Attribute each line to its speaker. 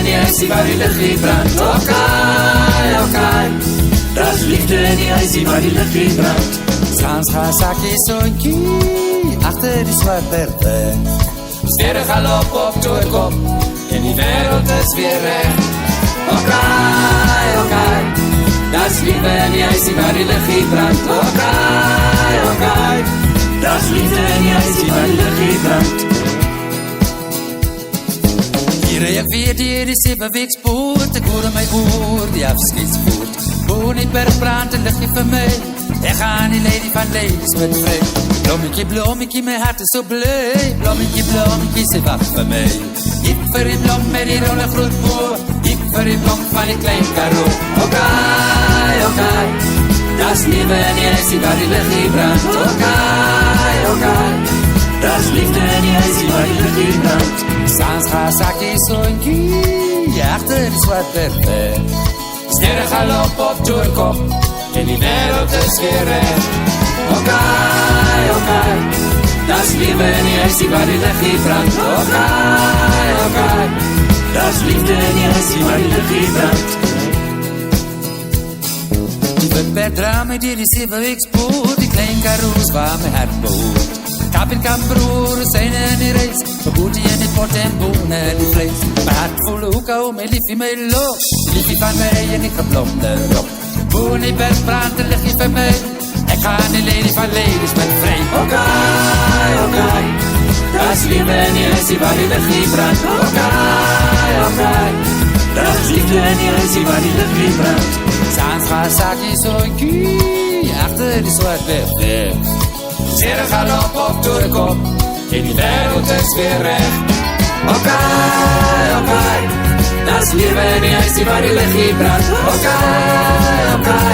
Speaker 1: nie is die waar die licht brand. Okay, das liefde nie is die waar die licht brand.
Speaker 2: Sans gaan sakkie soentjie achter die zwarte berg.
Speaker 1: Sterre galop op toerkop en die wereld is weer recht. Okay, das liefde nie is die waar die licht brand. Okay, das liefde nie is die waar die licht brand.
Speaker 2: Hier ek weer die 7 week spoort, ek hoor my oor die afscheidsvoort. Boon die bergbrand en licht vir my, ek gaan die lady van ladies met vry. Blommiekie, my hart is so blij, blommiekie, sy wacht vir my. Ek vir die blom met die ronde groot boor, ek vir die blom van die klein karo. Okay, das liefde nie is die waar die licht brand. Okay, das liefde nie is die waar die licht brand. Sans gaan sakkie soentjie achter die zwarte berg.
Speaker 1: Sterre galop op toerkop en die wereld is weer recht. Okay, das liefde nie is die waar die licht brand. Okay, das liefde nie is die waar die licht brand.
Speaker 2: Die windberg met die 7 week spoor, die klein karoes waar my hart behoort. Kap en kap broer, zijn in die reis, verboetie in die pot en boon en die vlees. My hart voel ook al, my liefie my loop, die liefie van my in die geblomde rok. Boon die bergbrand, en lichtje vir my, ek gaan die lady van ladies met vry.
Speaker 1: Okay, das liefde nie is die waar die licht brand. Okay, das liefde nie is die waar die licht brand.
Speaker 2: Sans gaan sakkie soentjie achter die zwarte berg.
Speaker 1: Sterre galop op toerkop en die wereld is weer recht. Okay, das liefde nie is die waar die licht brand. Okay,